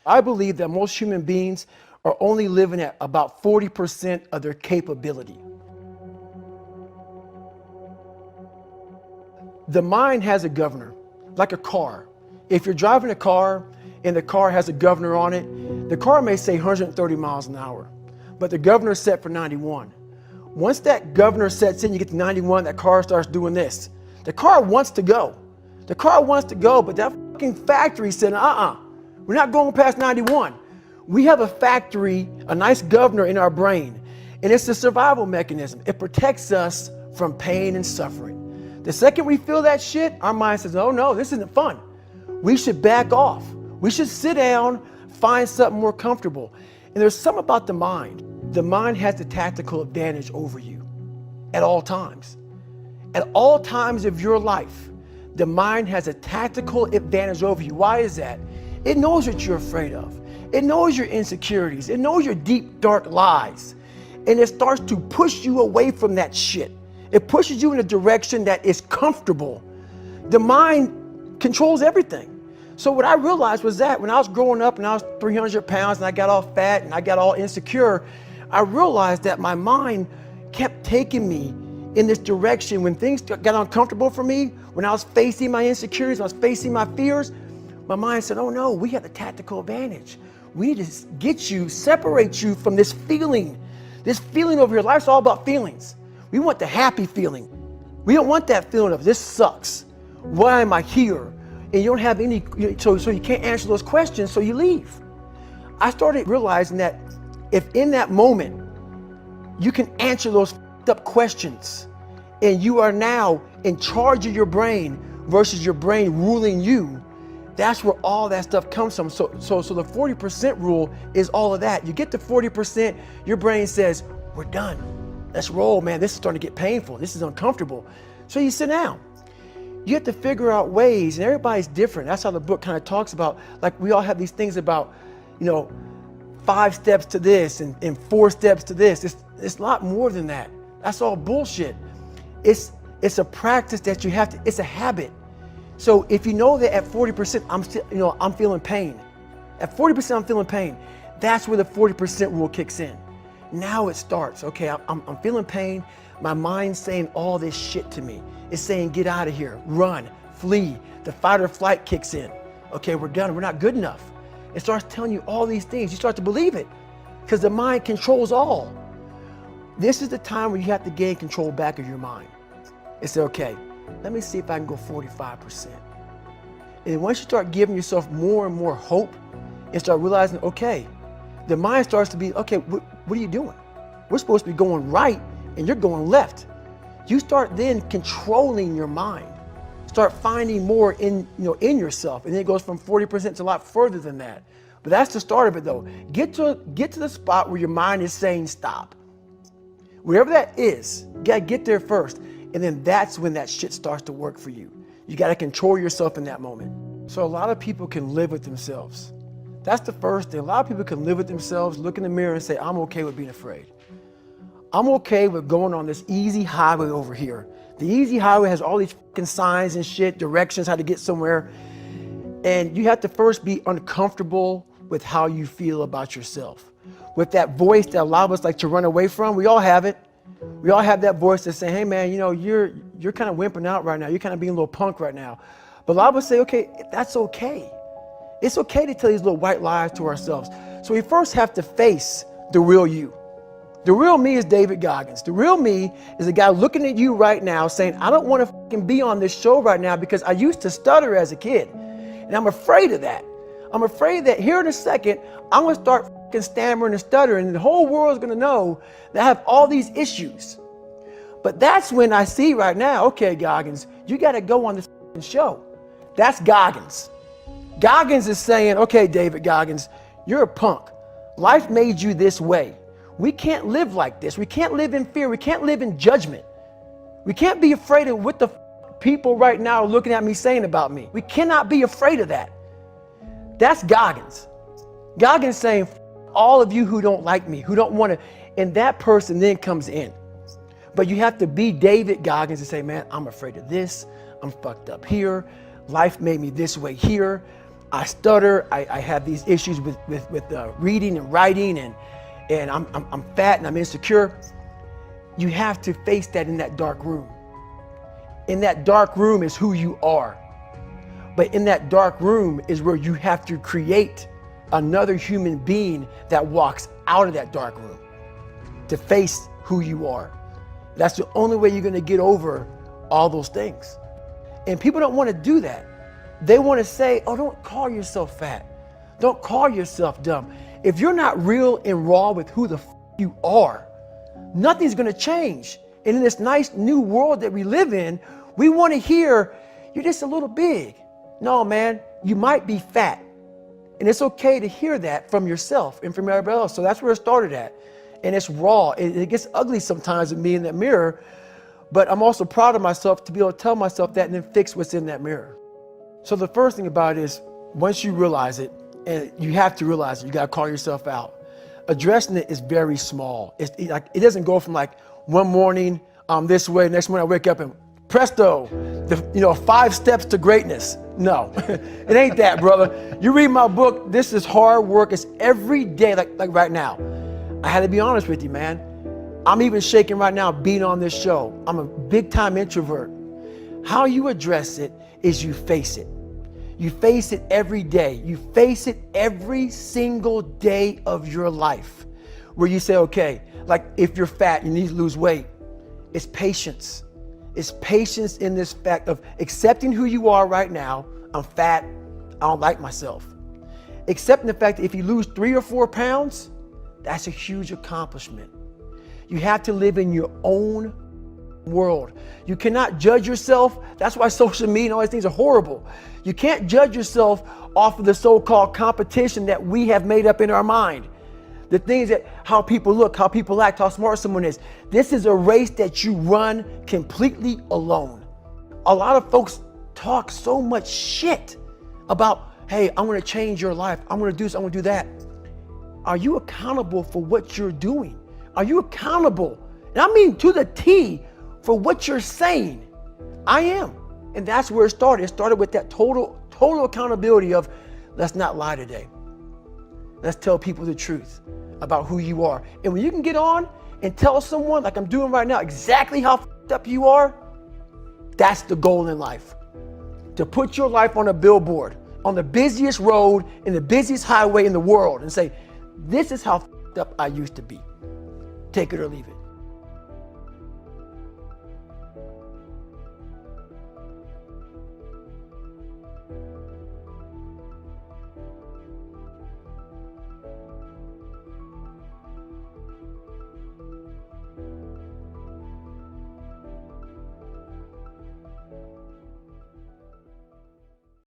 I believe that most human beings are only living at about 40% of their capability. The mind has a governor, like a car. If you're driving a car and the car has a governor on it, the car may say 130 miles an hour, but the governor is set for 91. Once that governor sets in, you get to 91, that car starts doing this. The car wants to go. The car wants to go, but that fucking factory said, we're not going past 91. We have a factory, a nice governor in our brain, and it's a survival mechanism. It protects us from pain and suffering. The second we feel that shit, our mind says, oh no, this isn't fun. We should back off. We should sit down, find something more comfortable. And there's something about the mind. The mind has the tactical advantage over you at all times. At all times of your life, the mind has a tactical advantage over you. Why is that? It knows what you're afraid of. It knows your insecurities. It knows your deep, dark lies. And it starts to push you away from that shit. It pushes you in a direction that is comfortable. The mind controls everything. So what I realized was that when I was growing up and I was 300 pounds and I got all fat and I got all insecure, I realized that my mind kept taking me in this direction. When things got uncomfortable for me, when I was facing my insecurities, I was facing my fears, my mind said, oh no, we have the tactical advantage. We need to get you, separate you from this feeling over here. Life's all about feelings. We want the happy feeling. We don't want that feeling of this sucks. Why am I here? And you don't have any, so you can't answer those questions, so you leave. I started realizing that if in that moment you can answer those up questions and you are now in charge of your brain versus your brain ruling you, that's where all that stuff comes from. So the 40% rule is all of that. You get to 40%, your brain says, we're done. Let's roll, man. This is starting to get painful. This is uncomfortable. So you sit down. You have to figure out ways, and everybody's different. That's how the book kind of talks about, like we all have these things about, 5 steps to this and 4 steps to this. It's a lot more than that. That's all bullshit. It's a practice that you have to, it's a habit. So if you know that at 40%, I'm feeling pain. At 40%, I'm feeling pain. That's where the 40% rule kicks in. Now it starts. Okay, I'm feeling pain. My mind's saying all this shit to me. It's saying, get out of here, run, flee. The fight or flight kicks in. Okay, we're done. We're not good enough. It starts telling you all these things. You start to believe it because the mind controls all. This is the time where you have to gain control back of your mind. It's okay. Let me see if I can go 45%. And once you start giving yourself more and more hope and start realizing, okay, the mind starts to be, okay, what are you doing? We're supposed to be going right and you're going left. You start then controlling your mind. Start finding more in yourself. And then it goes from 40% to a lot further than that. But that's the start of it though. Get to the spot where your mind is saying stop. Wherever that is, you gotta get there first. And then that's when that shit starts to work for you. You gotta control yourself in that moment. So a lot of people can live with themselves. That's the first thing. A lot of people can live with themselves, look in the mirror and say, I'm okay with being afraid. I'm okay with going on this easy highway over here. The easy highway has all these fucking signs and shit, directions, how to get somewhere. And you have to first be uncomfortable with how you feel about yourself. With that voice that a lot of us like to run away from, we all have it. We all have that voice that's saying, hey man, you're kind of wimping out right now. You're kind of being a little punk right now. But a lot of us say, okay, that's okay. It's okay to tell these little white lies to ourselves. So we first have to face the real you. The real me is David Goggins. The real me is a guy looking at you right now saying, I don't want to fucking be on this show right now because I used to stutter as a kid. And I'm afraid of that. I'm afraid that here in a second, I'm going to start fucking stammering and stuttering and the whole world is going to know that I have all these issues. But that's when I see right now, okay, Goggins, you got to go on this fucking show. That's Goggins. Goggins is saying, okay, David Goggins, you're a punk. Life made you this way. We can't live like this. We can't live in fear. We can't live in judgment. We can't be afraid of what the people right now are looking at me saying about me. We cannot be afraid of that. That's Goggins. Goggins saying, all of you who don't like me, who don't want to, and that person then comes in. But you have to be David Goggins and say, man, I'm afraid of this. I'm fucked up here. Life made me this way here. I stutter. I have these issues with reading and writing, and I'm fat and I'm insecure. You have to face that in that dark room. In that dark room is who you are. But in that dark room is where you have to create another human being that walks out of that dark room to face who you are. That's the only way you're going to get over all those things. And people don't want to do that. They want to say, oh, don't call yourself fat. Don't call yourself dumb. If you're not real and raw with who the you are, nothing's going to change. And in this nice new world that we live in, we want to hear, you're just a little big. No, man, you might be fat. And it's okay to hear that from yourself and from everybody else. So that's where it started at. And it's raw. It gets ugly sometimes with me in that mirror. But I'm also proud of myself to be able to tell myself that and then fix what's in that mirror. So the first thing about it is, once you realize it, and you have to realize it, you got to call yourself out. Addressing it is very small. It doesn't go from like one morning I'm this way, next morning I wake up and presto, 5 steps to greatness. No, it ain't that, brother. You read my book, this is hard work. It's every day, like right now. I had to be honest with you, man. I'm even shaking right now being on this show. I'm a big time introvert. How you address it is you face it. You face it every day. You face it every single day of your life where you say, okay, like if you're fat, you need to lose weight. It's patience. It's patience in this fact of accepting who you are right now. I'm fat. I don't like myself. Accepting the fact that if you lose 3 or 4 pounds, that's a huge accomplishment. You have to live in your own world. You cannot judge yourself. That's why social media and all these things are horrible. You can't judge yourself off of the so-called competition that we have made up in our mind. The things that, how people look, how people act, how smart someone is. This is a race that you run completely alone. A lot of folks talk so much shit about, hey, I'm going to change your life. I'm going to do this. I'm going to do that. Are you accountable for what you're doing? Are you accountable? And I mean to the T for what you're saying. I am. And that's where it started. It started with that total accountability of, let's not lie today. Let's tell people the truth about who you are. And when you can get on and tell someone, like I'm doing right now, exactly how f***ed up you are, that's the goal in life. To put your life on a billboard, on the busiest road, in the busiest highway in the world, and say, this is how f***ed up I used to be. Take it or leave it.